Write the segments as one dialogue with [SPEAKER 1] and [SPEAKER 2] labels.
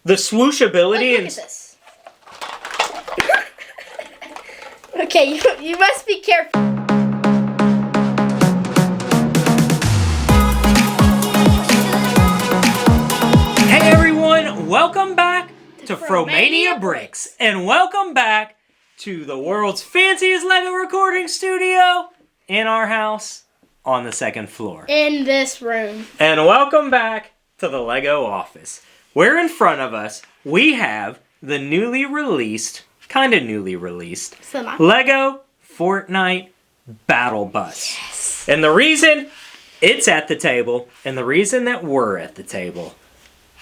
[SPEAKER 1] The swooshability.
[SPEAKER 2] Look at this. Okay, you must be careful.
[SPEAKER 1] Hey everyone, welcome back to Fromania Bricks, and welcome back to the world's fanciest LEGO recording studio in our house on the second floor.
[SPEAKER 2] In this room.
[SPEAKER 1] And welcome back to the LEGO office, where in front of us we have the newly released LEGO Fortnite Battle Bus.
[SPEAKER 2] Yes.
[SPEAKER 1] And the reason it's at the table, and the reason that we're at the table,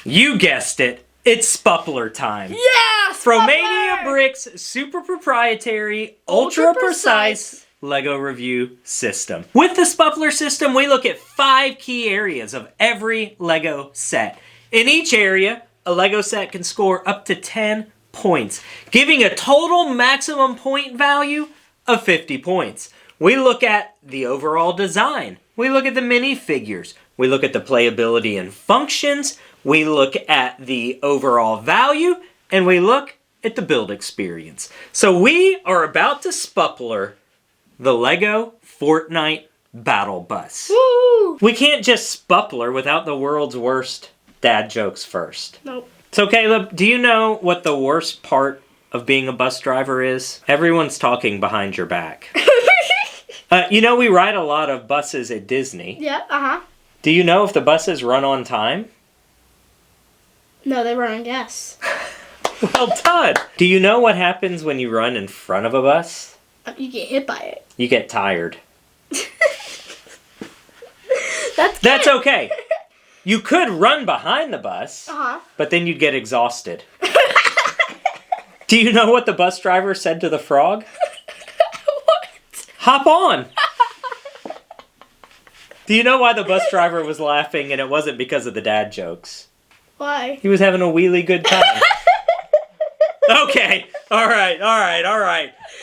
[SPEAKER 1] you guessed it, it's SPUPLR time.
[SPEAKER 2] Yeah,
[SPEAKER 1] Fromania Bricks Super Proprietary, ultra precise LEGO review system. With the SPUPLR system, we look at 5 key areas of every LEGO set. In each area, a LEGO set can score up to 10 points, giving a total maximum point value of 50 points. We look at the overall design. We look at the minifigures. We look at the playability and functions. We look at the overall value. And we look at the build experience. So we are about to SPUPLR the LEGO Fortnite Battle Bus.
[SPEAKER 2] Woo!
[SPEAKER 1] We can't just SPUPLR without the world's worst dad jokes first.
[SPEAKER 2] Nope.
[SPEAKER 1] So Caleb, do you know what the worst part of being a bus driver is? Everyone's talking behind your back. You know we ride a lot of buses at Disney.
[SPEAKER 2] Yeah, uh-huh.
[SPEAKER 1] Do you know if the buses run on time?
[SPEAKER 2] No, they run on gas.
[SPEAKER 1] Well done. Do you know what happens when you run in front of a bus?
[SPEAKER 2] You get hit by it.
[SPEAKER 1] You get tired.
[SPEAKER 2] That's
[SPEAKER 1] okay. You could run behind the bus,
[SPEAKER 2] Uh-huh.
[SPEAKER 1] but then you'd get exhausted. Do you know what the bus driver said to the frog?
[SPEAKER 2] What?
[SPEAKER 1] Hop on! Do you know why the bus driver was laughing and it wasn't because of the dad jokes?
[SPEAKER 2] Why?
[SPEAKER 1] He was having a really good time. Okay, alright.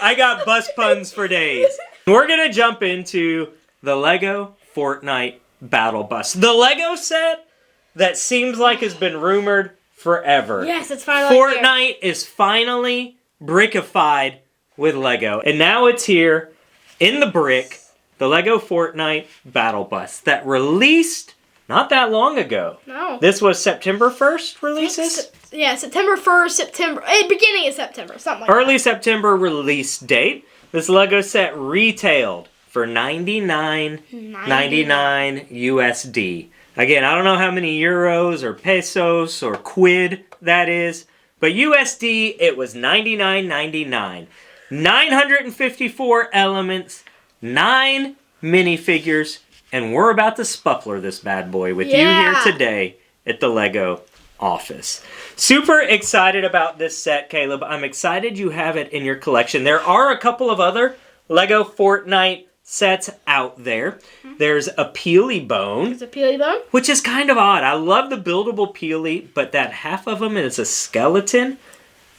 [SPEAKER 1] I got bus puns for days. We're gonna jump into the LEGO Fortnite Battle Bus. The LEGO set that seems like has been rumored forever.
[SPEAKER 2] Yes, it's finally
[SPEAKER 1] Fortnite is finally brickified with LEGO. And now it's here in the brick, the LEGO Fortnite Battle Bus that released not that long ago.
[SPEAKER 2] No.
[SPEAKER 1] This was September 1st releases?
[SPEAKER 2] Yeah, September 1st, beginning of September, something like that.
[SPEAKER 1] Early September release date. This LEGO set retailed for $99.99 USD. Again, I don't know how many euros or pesos or quid that is, but USD, it was $99.99. 954 elements, 9 minifigures, and we're about to SPUPLR this bad boy with you here today at the LEGO office. Super excited about this set, Caleb. I'm excited you have it in your collection. There are a couple of other LEGO Fortnite sets out there. There's a Peely Bone.
[SPEAKER 2] There's a Peely Bone?
[SPEAKER 1] Which is kind of odd. I love the buildable Peely, but that half of them is a skeleton.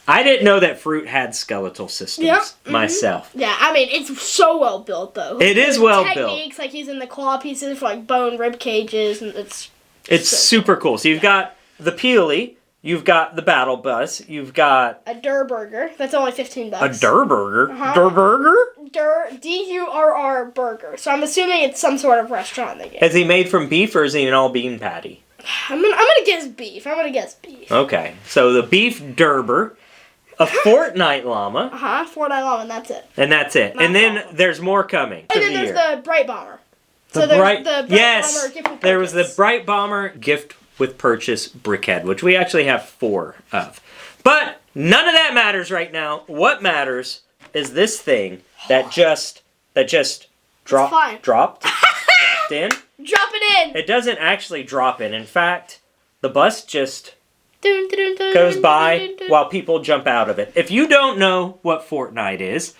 [SPEAKER 1] I didn't know that Fruit had skeletal systems myself.
[SPEAKER 2] Yeah, I mean, it's so well built, though.
[SPEAKER 1] It is well built.
[SPEAKER 2] Techniques, like using the claw pieces for, like, bone rib cages, and it's
[SPEAKER 1] super cool. So you've got the Peely, you've got the Battle Bus, you've got
[SPEAKER 2] a Durr Burger. That's only $15.
[SPEAKER 1] a Durr Burger?
[SPEAKER 2] Uh-huh.
[SPEAKER 1] Durr Burger?
[SPEAKER 2] Durr Burger. So I'm assuming it's some sort of restaurant they get.
[SPEAKER 1] Is he made from beef or is he an all bean patty?
[SPEAKER 2] I'm gonna guess beef.
[SPEAKER 1] Okay, so the beef Durber, a Fortnite llama.
[SPEAKER 2] Fortnite llama, and that's it.
[SPEAKER 1] And that's it. And then there's more coming.
[SPEAKER 2] And then there's the Bright Bomber.
[SPEAKER 1] The Bright Bomber gift with
[SPEAKER 2] there
[SPEAKER 1] was the Bright Bomber gift with purchase brickhead, which we actually have 4 of. But none of that matters right now. What matters is this thing that just dropped in.
[SPEAKER 2] Drop it in.
[SPEAKER 1] It doesn't actually drop in. In fact, the bus just goes by while people jump out of it. If you don't know what Fortnite is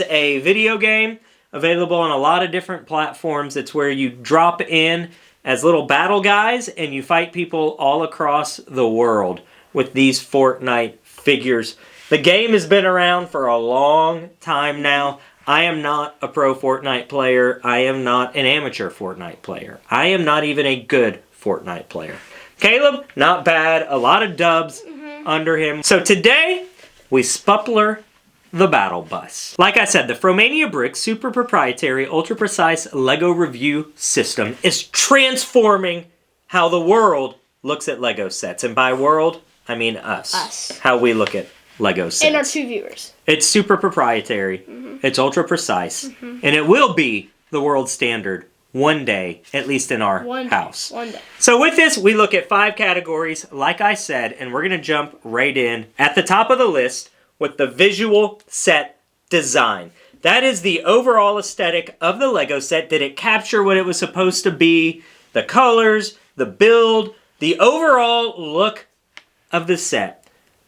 [SPEAKER 1] a video game available on a lot of different platforms. It's where you drop in as little battle guys and you fight people all across the world with these Fortnite figures. The game has been around for a long time now. I am not a pro Fortnite player. I am not an amateur Fortnite player. I am not even a good Fortnite player. Caleb, not bad. A lot of dubs under him. So today, we SPUPLR the Battle Bus. Like I said, the Fromania Bricks Super Proprietary Ultra Precise LEGO Review System is transforming how the world looks at LEGO sets. And by world, I mean us. How we look at LEGO sets.
[SPEAKER 2] And our 2 viewers.
[SPEAKER 1] It's super proprietary. It's ultra precise. And it will be the world standard one day, at least in our house.
[SPEAKER 2] One day.
[SPEAKER 1] So with this, we look at 5 categories, like I said, and we're going to jump right in at the top of the list with the visual set design. That is the overall aesthetic of the LEGO set. Did it capture what it was supposed to be? The colors, the build, the overall look of the set.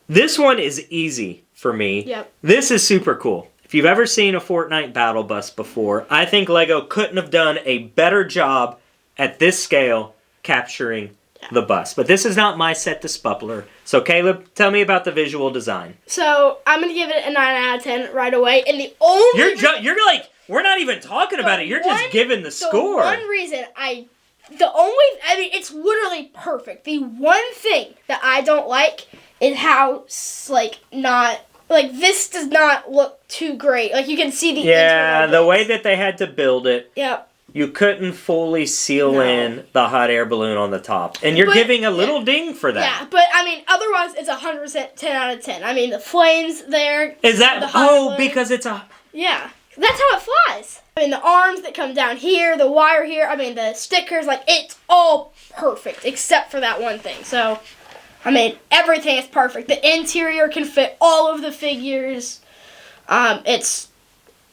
[SPEAKER 1] This one is easy for me.
[SPEAKER 2] Yep.
[SPEAKER 1] This is super cool. If you've ever seen a Fortnite Battle Bus before, I think LEGO couldn't have done a better job at this scale capturing the bus. But this is not my set to SPUPLR. So Caleb, tell me about the visual design.
[SPEAKER 2] So I'm going to give it a 9 out of 10 right away. And the only...
[SPEAKER 1] You're like, we're not even talking about it. You're just giving the score.
[SPEAKER 2] The one reason it's literally perfect. The one thing that I don't like is how, this does not look too great. Like, you can see the internal
[SPEAKER 1] the way that they had to build it.
[SPEAKER 2] Yep.
[SPEAKER 1] You couldn't fully seal in the hot air balloon on the top. And you're giving a little ding for that.
[SPEAKER 2] Yeah, but, otherwise, it's 100% 10 out of 10. The flames there.
[SPEAKER 1] Is that... because it's a...
[SPEAKER 2] Yeah. That's how it flies. The arms that come down here, the wire here, the stickers, it's all perfect, except for that one thing. So, everything is perfect. The interior can fit all of the figures. It's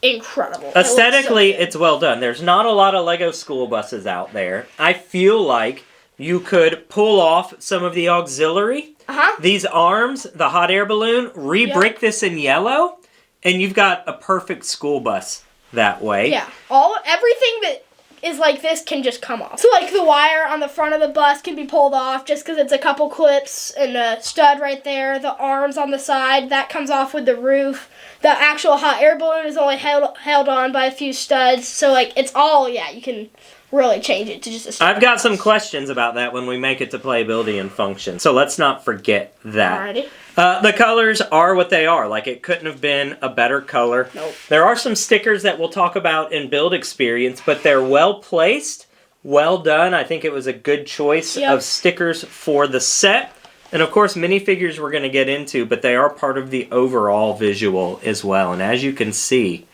[SPEAKER 2] incredible.
[SPEAKER 1] Aesthetically, it's well done. There's not a lot of LEGO school buses out there. I feel like you could pull off some of the auxiliary. These arms, the hot air balloon, re-brick this in yellow, and you've got a perfect school bus that way.
[SPEAKER 2] Yeah. Everything that is like this can just come off. So the wire on the front of the bus can be pulled off just because it's a couple clips and a stud right there. The arms on the side, that comes off with the roof. The actual hot air balloon is only held on by a few studs. So it's all, you can really change it to just a stud.
[SPEAKER 1] I've got some questions about that when we make it to playability and function. So let's not forget that.
[SPEAKER 2] Alrighty.
[SPEAKER 1] The colors are what they are. It couldn't have been a better color.
[SPEAKER 2] Nope.
[SPEAKER 1] There are some stickers that we'll talk about in build experience, but they're well placed, well done. I think it was a good choice of stickers for the set. And of course, minifigures we're going to get into, but they are part of the overall visual as well. And as you can see,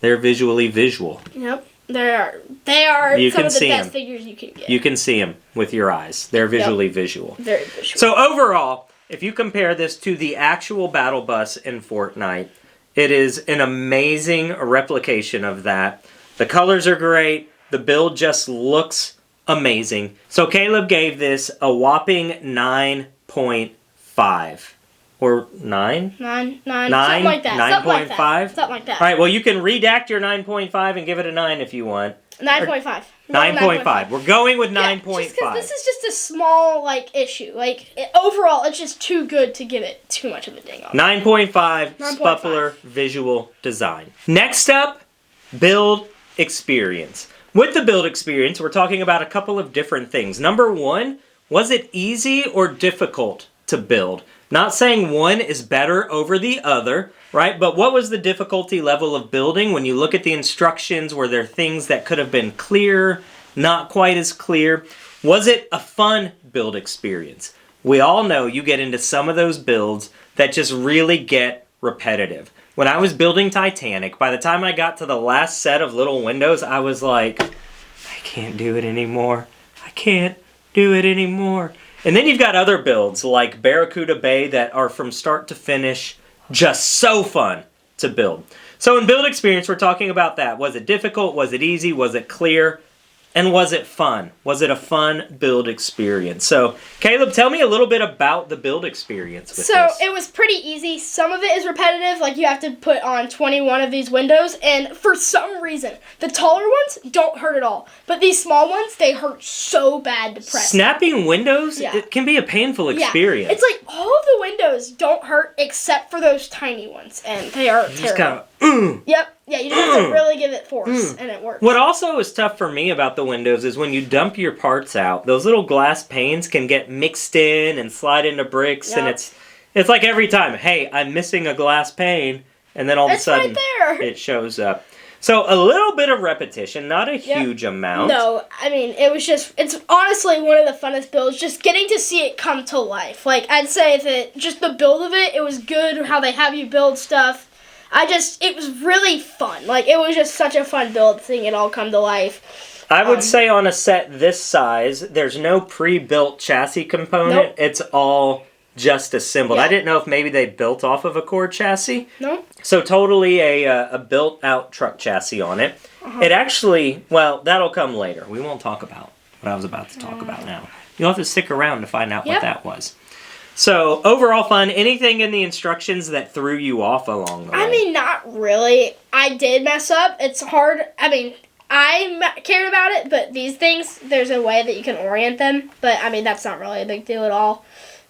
[SPEAKER 1] they're visually visual.
[SPEAKER 2] Yep. They are some of the best figures you can get.
[SPEAKER 1] You can see them with your eyes. They're visually visual.
[SPEAKER 2] Very visual.
[SPEAKER 1] So overall, if you compare this to the actual Battle Bus in Fortnite, it is an amazing replication of that. The colors are great. The build just looks amazing. So Caleb gave this a whopping 9.5. Or 9?
[SPEAKER 2] 9? Something like that.
[SPEAKER 1] 9.5?
[SPEAKER 2] Something like that.
[SPEAKER 1] All right, well, you can redact your 9.5 and give it a 9 if you want.
[SPEAKER 2] 9.5.
[SPEAKER 1] 9.5. We're going with 9.5.
[SPEAKER 2] Just because this is just a small, issue. Overall, it's just too good to give it too much of a ding on.
[SPEAKER 1] 9.5 SPUPLR visual design. Next up, build experience. With the build experience, we're talking about a couple of different things. Number one, was it easy or difficult to build? Not saying one is better over the other, right? But what was the difficulty level of building? When you look at the instructions, were there things that could have been clear, not quite as clear? Was it a fun build experience? We all know you get into some of those builds that just really get repetitive. When I was building Titanic, by the time I got to the last set of little windows, I was like, I can't do it anymore. I can't do it anymore. And then you've got other builds like Barracuda Bay that are from start to finish just so fun to build. So in build experience, we're talking about that. Was it difficult? Was it easy? Was it clear? And was it fun? Was it a fun build experience? So, Caleb, tell me a little bit about the build experience with this.
[SPEAKER 2] It was pretty easy. Some of it is repetitive, like you have to put on 21 of these windows, and for some reason, the taller ones don't hurt at all. But these small ones, they hurt so bad to press.
[SPEAKER 1] Snapping windows, it can be a painful experience.
[SPEAKER 2] It's like all of the windows don't hurt except for those tiny ones, and they are terrible.
[SPEAKER 1] Just kind of,
[SPEAKER 2] Yep. Yeah, you just have to really give it force, and it works.
[SPEAKER 1] What also is tough for me about the windows is when you dump your parts out, those little glass panes can get mixed in and slide into bricks, and it's like every time, hey, I'm missing a glass pane, and then all of a sudden
[SPEAKER 2] right there.
[SPEAKER 1] It shows up. So a little bit of repetition, not a huge amount.
[SPEAKER 2] No, I mean, it's honestly one of the funnest builds, just getting to see it come to life. Like, I'd say that just the build of it was good, how they have you build stuff. It was really fun. Like, it was just such a fun build, seeing it all come to life.
[SPEAKER 1] I would say on a set this size, there's no pre-built chassis component.
[SPEAKER 2] Nope.
[SPEAKER 1] It's all just assembled.
[SPEAKER 2] Yeah.
[SPEAKER 1] I didn't know if maybe they built off of a core chassis.
[SPEAKER 2] No.
[SPEAKER 1] So totally a built-out truck chassis on it. It actually, well, that'll come later. We won't talk about what I was about to talk about now. You'll have to stick around to find out what that was. So, overall fun. Anything in the instructions that threw you off along the way?
[SPEAKER 2] I mean, not really. I did mess up. It's hard. I mean, I cared about it, but these things, there's a way that you can orient them. But, I mean, that's not really a big deal at all.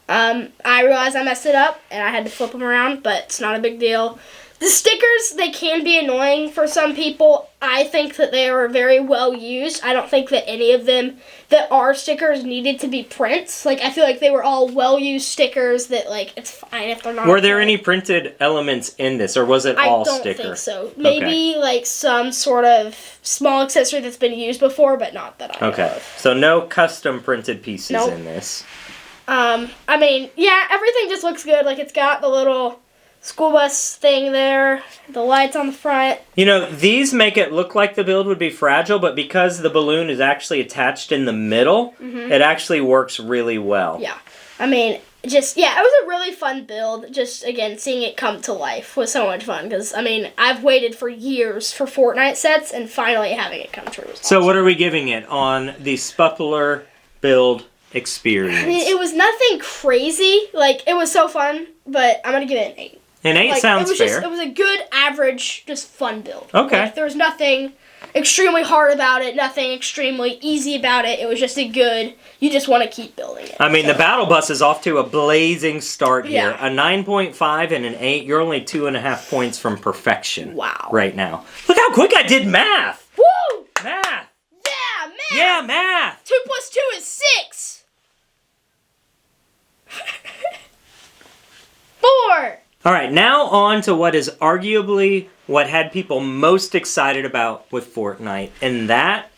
[SPEAKER 2] I realized I messed it up, and I had to flip them around, but it's not a big deal. The stickers, they can be annoying for some people. I think that they are very well used. I don't think that any of them that are stickers needed to be prints. Like, I feel like they were all well-used stickers that, like, it's fine if they're not.
[SPEAKER 1] Were there any printed elements in this, or was it all sticker?
[SPEAKER 2] I don't think so. Maybe, like, some sort of small accessory that's been used before, but not that I know of.
[SPEAKER 1] So no custom printed pieces in this.
[SPEAKER 2] I mean, yeah, everything just looks good. Like, it's got the little school bus thing there, the lights on the front.
[SPEAKER 1] You know, these make it look like the build would be fragile, but because the balloon is actually attached in the middle, it actually works really well.
[SPEAKER 2] Yeah. I mean, it was a really fun build. Just, again, seeing it come to life was so much fun. Because, I mean, I've waited for years for Fortnite sets, and finally having it come true was
[SPEAKER 1] So
[SPEAKER 2] awesome.
[SPEAKER 1] what are we giving it on the SPUPLR build experience?
[SPEAKER 2] I mean, it was nothing crazy. Like, it was so fun, but I'm going to give it an 8.
[SPEAKER 1] An 8 sounds fair.
[SPEAKER 2] It was a good, average, just fun build.
[SPEAKER 1] Okay.
[SPEAKER 2] Like, there was nothing extremely hard about it, nothing extremely easy about it. It was just you just want to keep building it.
[SPEAKER 1] I mean, the Battle Bus is off to a blazing start here.
[SPEAKER 2] Yeah.
[SPEAKER 1] A 9.5 and an 8. You're only 2.5 points from perfection.
[SPEAKER 2] Wow.
[SPEAKER 1] Right now. Look how quick I did math.
[SPEAKER 2] Woo!
[SPEAKER 1] Math.
[SPEAKER 2] Yeah, math!
[SPEAKER 1] Yeah, math.
[SPEAKER 2] 2 plus 2 is 6! 4!
[SPEAKER 1] All right, now on to what is arguably what had people most excited about with Fortnite, and that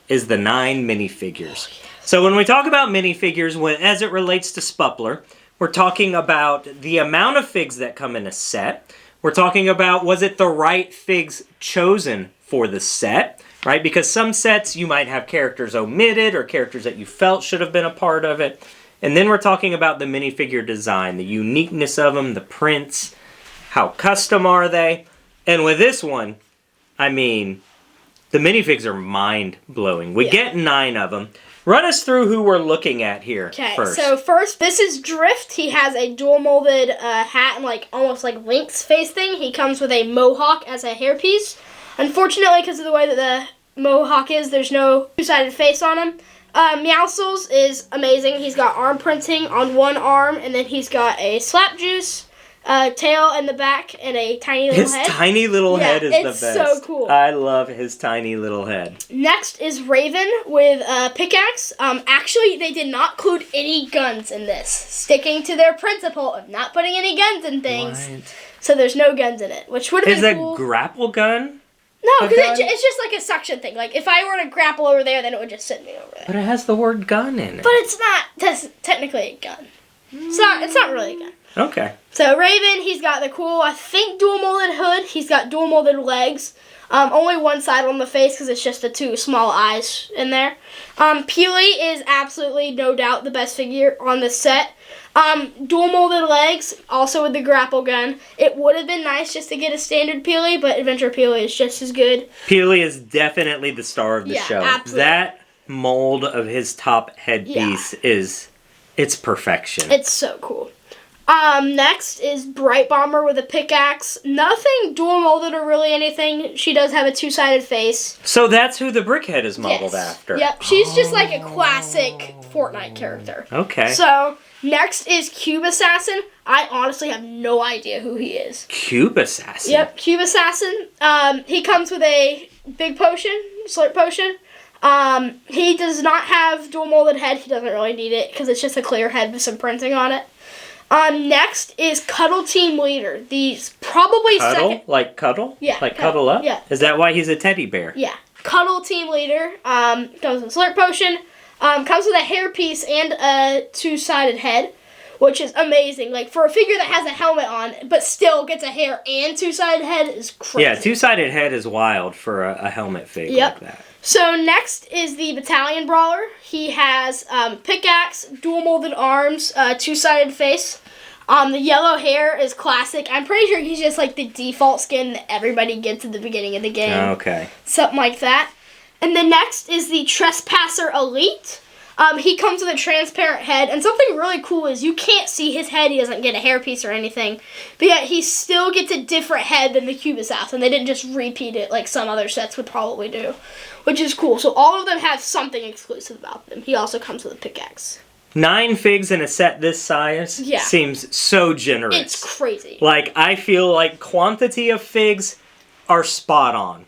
[SPEAKER 1] is the 9 minifigures. So when we talk about minifigures, as it relates to SPUPLR, we're talking about the amount of figs that come in a set. We're talking about, was it the right figs chosen for the set, right? Because some sets you might have characters omitted or characters that you felt should have been a part of it. And then we're talking about the minifigure design, the uniqueness of them, the prints, how custom are they. And with this one, I mean, the minifigs are mind-blowing. We get 9 of them. Run us through who we're looking at here first.
[SPEAKER 2] So first, this is Drift. He has a dual-molded hat and almost like Link's face thing. He comes with a mohawk as a hairpiece. Unfortunately, because of the way that the mohawk is, there's no two-sided face on him. Meowscles is amazing. He's got arm printing on one arm, and then he's got a slap juice, tail in the back, and a tiny little head.
[SPEAKER 1] His tiny little head is the best.
[SPEAKER 2] It's so cool.
[SPEAKER 1] I love his tiny little head.
[SPEAKER 2] Next is Raven with a pickaxe. Actually, they did not include any guns in this, sticking to their principle of not putting any guns in things.
[SPEAKER 1] What?
[SPEAKER 2] So there's no guns in it, which would have been cool.
[SPEAKER 1] Is a grapple gun?
[SPEAKER 2] No, because it's just like a suction thing. Like, if I were to grapple over there, then it would just send me over there.
[SPEAKER 1] But it has the word gun in it.
[SPEAKER 2] But it's not technically a gun. It's not really a gun.
[SPEAKER 1] Okay.
[SPEAKER 2] So Raven, he's got the cool, I think, dual molded hood. He's got dual molded legs. Only one side on the face because it's just the 2 small eyes in there. Peely is absolutely, no doubt, the best figure on the set. Dual molded legs, also with the grapple gun. It would have been nice just to get a standard Peely, but Adventure Peely is just as good.
[SPEAKER 1] Peely is definitely the star of the show.
[SPEAKER 2] Absolutely.
[SPEAKER 1] That mold of his top headpiece it's perfection.
[SPEAKER 2] It's so cool. Next is Bright Bomber with a pickaxe. Nothing dual molded or really anything. She does have a 2-sided face.
[SPEAKER 1] So that's who the Brickhead is modeled after.
[SPEAKER 2] Yep, she's just like a classic Fortnite character.
[SPEAKER 1] Okay.
[SPEAKER 2] So, next is Cube Assassin. I honestly have no idea who he is.
[SPEAKER 1] Cube Assassin?
[SPEAKER 2] Yep, Cube Assassin. He comes with a big potion, slurp potion. He does not have dual molded head. He doesn't really need it because it's just a clear head with some printing on it. Next is Cuddle Team Leader. These probably
[SPEAKER 1] Cuddle?
[SPEAKER 2] second.
[SPEAKER 1] Like cuddle?
[SPEAKER 2] Yeah.
[SPEAKER 1] Like cuddle up?
[SPEAKER 2] Yeah.
[SPEAKER 1] Is that why he's a teddy bear?
[SPEAKER 2] Yeah. Cuddle Team Leader. Comes with slurp potion. Comes with a hairpiece and a two-sided head, which is amazing. Like, for a figure that has a helmet on, but still gets a hair and two-sided head is crazy.
[SPEAKER 1] Yeah, two-sided head is wild for a helmet fig like that.
[SPEAKER 2] So next is the Battalion Brawler. He has pickaxe, dual molded arms, two-sided face. The yellow hair is classic. I'm pretty sure he's just like the default skin that everybody gets at the beginning of the game.
[SPEAKER 1] Okay.
[SPEAKER 2] Something like that. And then next is the Trespasser Elite. He comes with a transparent head, and something really cool is you can't see his head. He doesn't get a hairpiece or anything, but yet he still gets a different head than the Cube Assassin. They didn't just repeat it like some other sets would probably do, which is cool. So all of them have something exclusive about them. He also comes with a pickaxe.
[SPEAKER 1] 9 figs in a set this size seems so generous.
[SPEAKER 2] It's crazy.
[SPEAKER 1] Like, I feel like quantity of figs are spot on.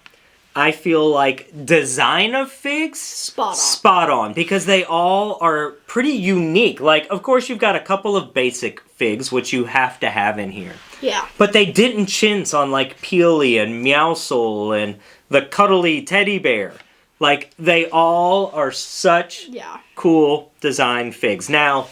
[SPEAKER 1] I feel like design of figs, spot on, because they all are pretty unique. Like, of course, you've got a couple of basic figs, which you have to have in here.
[SPEAKER 2] Yeah.
[SPEAKER 1] But they didn't chintz on, like, Peely and Meowscle and the cuddly teddy bear. Like, they all are such cool design figs. Now,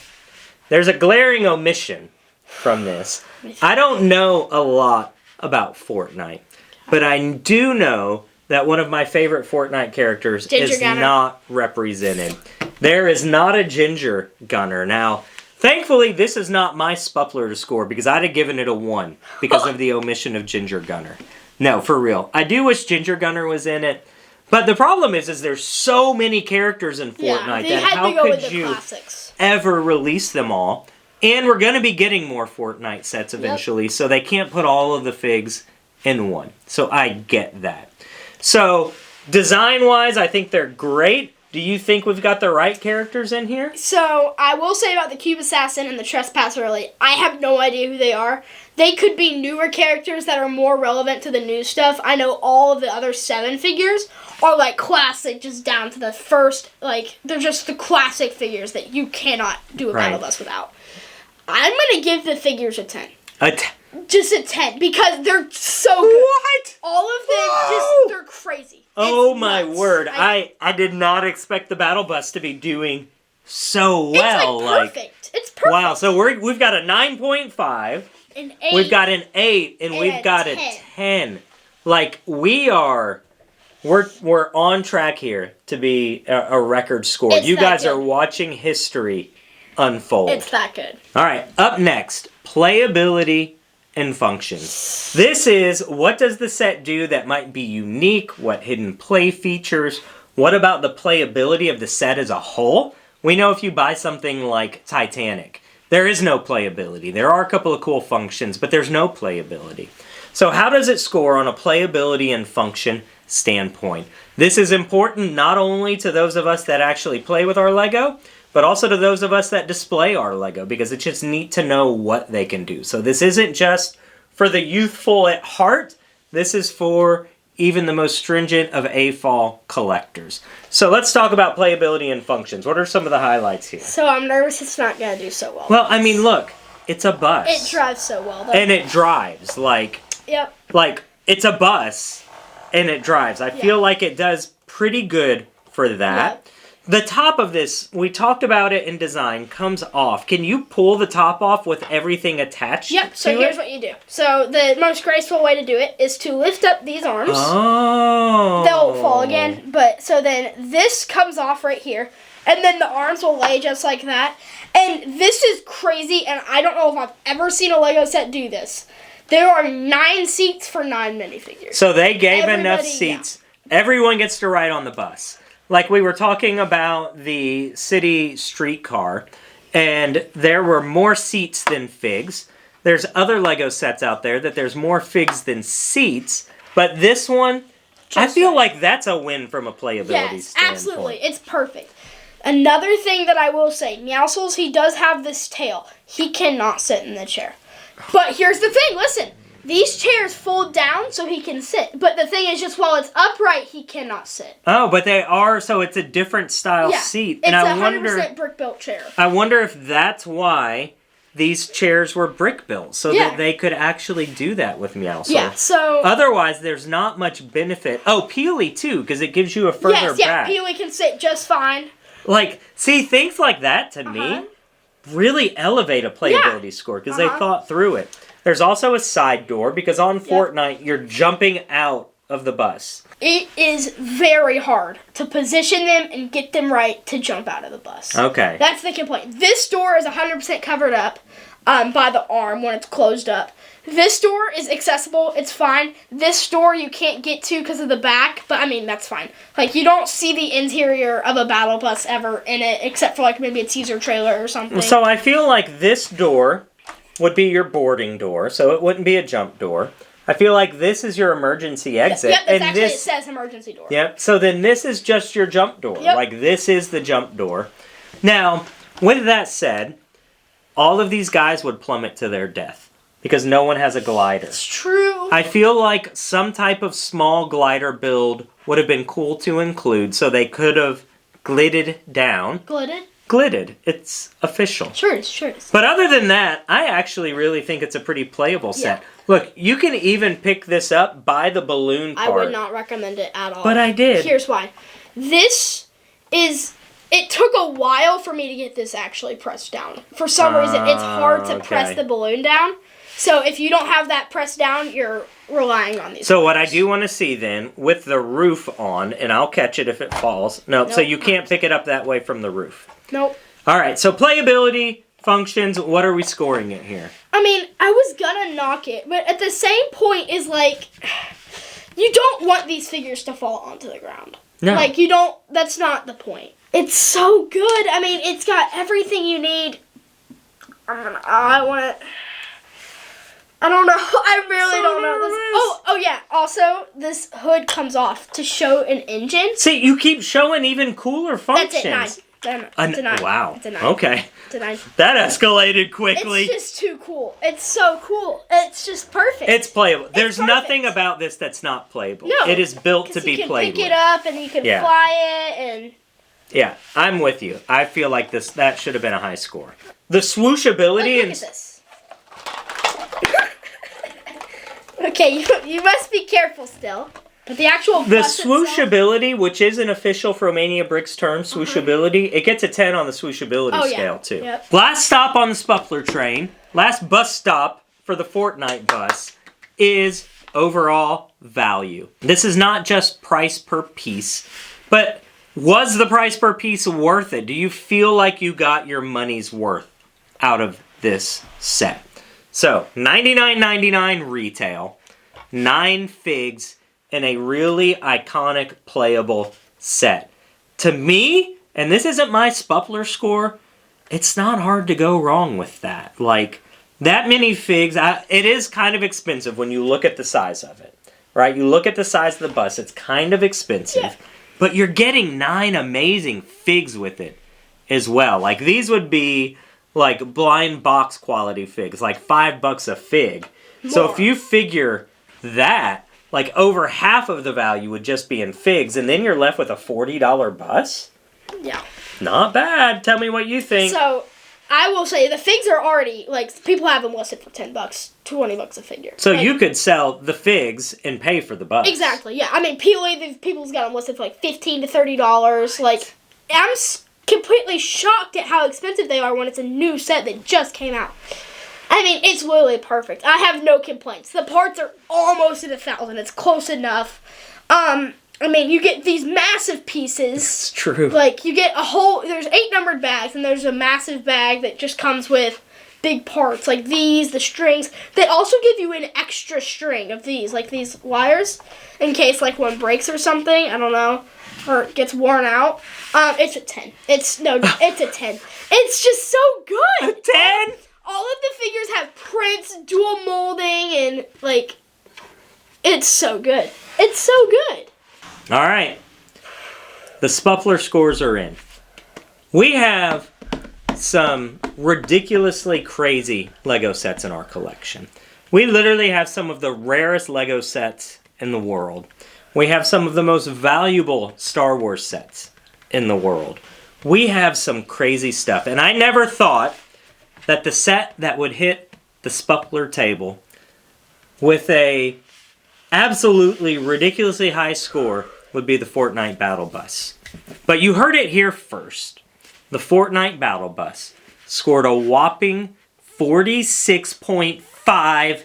[SPEAKER 1] there's a glaring omission from this. I don't know a lot about Fortnite, but I do know that one of my favorite Fortnite characters is not represented. There is not a Ginger Gunner. Now, thankfully, this is not my SPUPLR to score because I'd have given it a 1 because of the omission of Ginger Gunner. No, for real. I do wish Ginger Gunner was in it. But the problem is there's so many characters in Fortnite that how could you ever release them all? And we're going to be getting more Fortnite sets eventually, so they can't put all of the figs in one. So I get that. So, design-wise, I think they're great. Do you think we've got the right characters in here?
[SPEAKER 2] So, I will say about the Cube Assassin and the Trespasser Elite, I have no idea who they are. They could be newer characters that are more relevant to the new stuff. I know all of the other 7 figures are, like, classic, just down to the first, like, they're just the classic figures that you cannot do a Battle Bus without. I'm going to give the figures a 10. Just a 10, because they're so good.
[SPEAKER 1] What?
[SPEAKER 2] All of them, they're crazy.
[SPEAKER 1] Oh my word. I did not expect the Battle Bus to be doing so well.
[SPEAKER 2] It's like perfect. It's perfect.
[SPEAKER 1] Wow, so we've got a 9.5.
[SPEAKER 2] An 8.
[SPEAKER 1] We've got an 8, and we've got a 10. Like, we're on track here to be a record score. You guys are watching history unfold.
[SPEAKER 2] It's that good.
[SPEAKER 1] All right, up next, playability and functions. This is what does the set do that might be unique, what hidden play features, what about the playability of the set as a whole? We know if you buy something like Titanic, there is no playability. There are a couple of cool functions, but there's no playability. So how does it score on a playability and function standpoint? This is important not only to those of us that actually play with our LEGO, but also to those of us that display our LEGO, because it's just neat to know what they can do. So this isn't just for the youthful at heart, this is for even the most stringent of AFOL collectors. So let's talk about playability and functions. What are some of the highlights here?
[SPEAKER 2] So I'm nervous it's not going to do so well.
[SPEAKER 1] Well, I mean, look, it's a bus.
[SPEAKER 2] It drives so well, though.
[SPEAKER 1] And it drives, like, like, it's a bus, and it drives. I feel like it does pretty good for that. The top of this, we talked about it in design, comes off. Can you pull the top off with everything attached to it?
[SPEAKER 2] So here's what you do. So the most graceful way to do it is to lift up these arms.
[SPEAKER 1] Oh.
[SPEAKER 2] They'll fall again. But so then this comes off right here. And then the arms will lay just like that. And this is crazy, and I don't know if I've ever seen a LEGO set do this. There are 9 seats for 9 minifigures.
[SPEAKER 1] So they gave enough seats. Everyone gets to ride on the bus. Like we were talking about the city streetcar, and there were more seats than figs. There's other LEGO sets out there that there's more figs than seats, but this one, I feel like that's a win from a playability standpoint.
[SPEAKER 2] Absolutely. It's perfect. Another thing that I will say, Meowscles, he does have this tail. He cannot sit in the chair. But here's the thing, listen. These chairs fold down so he can sit. But the thing is, just while it's upright, he cannot sit.
[SPEAKER 1] Oh, but they are, so it's a different style seat.
[SPEAKER 2] It's a 100% brick-built chair.
[SPEAKER 1] I wonder if that's why these chairs were brick-built, so that they could actually do that with Meowscles.
[SPEAKER 2] Yeah, so...
[SPEAKER 1] Otherwise, there's not much benefit. Oh, Peely, too, because it gives you a further back.
[SPEAKER 2] Peely can sit just fine.
[SPEAKER 1] Like, see, things like that, to me, really elevate a playability score, because they thought through it. There's also a side door, because on Fortnite, you're jumping out of the bus.
[SPEAKER 2] It is very hard to position them and get them right to jump out of the bus.
[SPEAKER 1] Okay.
[SPEAKER 2] That's the complaint. This door is 100% covered up by the arm when it's closed up. This door is accessible. It's fine. This door you can't get to because of the back, but I mean, that's fine. Like, you don't see the interior of a battle bus ever in it, except for like maybe a teaser trailer or something.
[SPEAKER 1] So I feel like this door would be your boarding door, so it wouldn't be a jump door. I feel like this is your emergency exit.
[SPEAKER 2] Yep, and actually it says emergency door.
[SPEAKER 1] Yep, so then this is just your jump door.
[SPEAKER 2] Yep.
[SPEAKER 1] Like, this is the jump door. Now, with that said, all of these guys would plummet to their death, because no one has a glider.
[SPEAKER 2] It's true.
[SPEAKER 1] I feel like some type of small glider build would have been cool to include, so they could have glided down. Glided. It's official.
[SPEAKER 2] Sure it is.
[SPEAKER 1] But other than that, I actually really think it's a pretty playable set. Look, you can even pick this up by the balloon part.
[SPEAKER 2] I would not recommend it at all.
[SPEAKER 1] But I did.
[SPEAKER 2] Here's why. This is... It took a while for me to get this actually pressed down. For some reason, it's hard to press the balloon down. So if you don't have that pressed down, you're relying on these.
[SPEAKER 1] So what I do want to see then, with the roof on, and I'll catch it if it falls. Nope, so you can't pick it up that way from the roof.
[SPEAKER 2] Nope.
[SPEAKER 1] All right, so playability, functions, what are we scoring it here?
[SPEAKER 2] I mean, I was gonna knock it, but at the same point is like, you don't want these figures to fall onto the ground.
[SPEAKER 1] No.
[SPEAKER 2] Like, you don't, that's not the point. It's so good. I mean, it's got everything you need. I don't know. I really don't know this. Oh yeah. Also, this hood comes off to show an engine.
[SPEAKER 1] See, you keep showing even cooler functions.
[SPEAKER 2] That's it, 9. It's a 9.
[SPEAKER 1] Wow.
[SPEAKER 2] It's a 9.
[SPEAKER 1] Okay.
[SPEAKER 2] It's a 9.
[SPEAKER 1] That escalated quickly.
[SPEAKER 2] It's just too cool. It's so cool. It's just perfect.
[SPEAKER 1] It's playable. There's nothing about this that's not playable.
[SPEAKER 2] No.
[SPEAKER 1] It is built to be played with.
[SPEAKER 2] You can pick it up and you can fly it and...
[SPEAKER 1] Yeah, I'm with you. I feel like that should have been a high score. The swooshability
[SPEAKER 2] Look at this. Okay, you must be careful still. But the actual
[SPEAKER 1] swooshability, which is an official Fromania Bricks term, swooshability, it gets a 10 on the swooshability scale too.
[SPEAKER 2] Yep.
[SPEAKER 1] Last stop on the SPUPLR train, last bus stop for the Fortnite bus is overall value. This is not just price per piece, but was the price per piece worth it? Do you feel like you got your money's worth out of this set? So, $99.99 retail, 9 figs, and a really iconic playable set. To me, and this isn't my SPUPLR score, it's not hard to go wrong with that. Like, that many figs, it is kind of expensive when you look at the size of it, right? You look at the size of the bus, it's kind of expensive. Yeah. But you're getting 9 amazing figs with it as well. Like, these would be, like, blind box quality figs. Like, $5 a fig. More. So if you figure that, like, over half of the value would just be in figs, and then you're left with a $40 bus?
[SPEAKER 2] Yeah.
[SPEAKER 1] Not bad. Tell me what you think.
[SPEAKER 2] So, I will say, the figs are already, like, people have them listed for $10, $20 a figure.
[SPEAKER 1] So you could sell the figs and pay for the bus.
[SPEAKER 2] Exactly, yeah. I mean, people's got them listed for, like, $15 to $30. Like, I'm completely shocked at how expensive they are when it's a new set that just came out. I mean, it's literally perfect. I have no complaints. The parts are almost at 1,000. It's close enough. I mean, you get these massive pieces.
[SPEAKER 1] It's true.
[SPEAKER 2] Like, you get there's 8 numbered bags, and there's a massive bag that just comes with big parts, like these, the strings. They also give you an extra string of these, like these wires, in case, like, one breaks or something, I don't know, or gets worn out. It's a 10. It's a 10. It's just so good.
[SPEAKER 1] A 10?
[SPEAKER 2] All of the figures have prints, dual molding, and, like, it's so good. It's so good.
[SPEAKER 1] All right. The SPUPLR scores are in. We have some ridiculously crazy Lego sets in our collection. We literally have some of the rarest Lego sets in the world. We have some of the most valuable Star Wars sets in the world. We have some crazy stuff. And I never thought that the set that would hit the SPUPLR table with a absolutely ridiculously high score would be the Fortnite Battle Bus. But you heard it here first. The Fortnite Battle Bus scored a whopping 46.5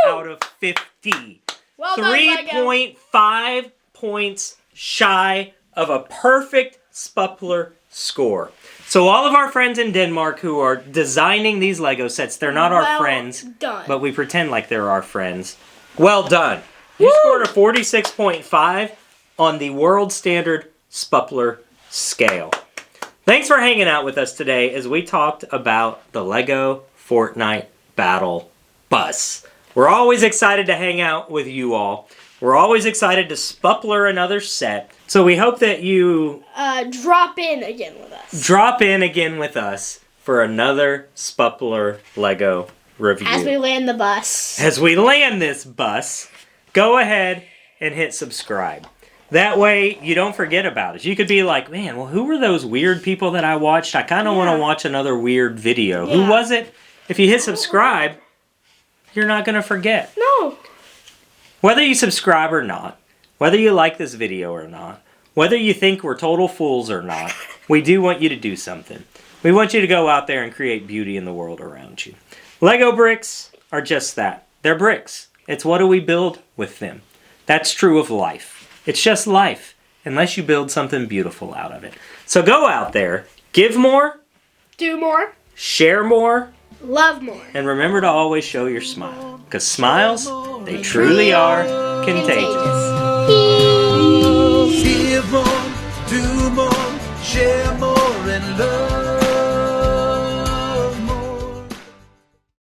[SPEAKER 1] out of 50.
[SPEAKER 2] Well done, Lego.
[SPEAKER 1] 3.5 points shy of a perfect SPUPLR score. So all of our friends in Denmark who are designing these Lego sets, they're not our friends, but we pretend like they're our friends. Well done. You scored a 46.5 on the world standard SPUPLR scale. Thanks for hanging out with us today as we talked about the LEGO Fortnite Battle Bus. We're always excited to hang out with you all. We're always excited to SPUPLR another set. So we hope that you
[SPEAKER 2] drop in again with us.
[SPEAKER 1] Drop in again with us for another SPUPLR LEGO review.
[SPEAKER 2] As we land the bus.
[SPEAKER 1] As we land this bus, go ahead and hit subscribe. That way you don't forget about us. You could be like, man, well, who were those weird people that I watched? I kind of want to watch another weird video. Who was it? If you hit subscribe, you're not going to forget.
[SPEAKER 2] No.
[SPEAKER 1] Whether you subscribe or not, whether you like this video or not, whether you think we're total fools or not, we do want you to do something. We want you to go out there and create beauty in the world around you. Lego bricks are just that. They're bricks. It's what do we build with them. That's true of life. It's just life, unless you build something beautiful out of it. So go out there, give more,
[SPEAKER 2] do more,
[SPEAKER 1] share more,
[SPEAKER 2] love more.
[SPEAKER 1] And remember to always show your smile. Because smiles, they truly are contagious.
[SPEAKER 3] Give more, do more, share more, and love.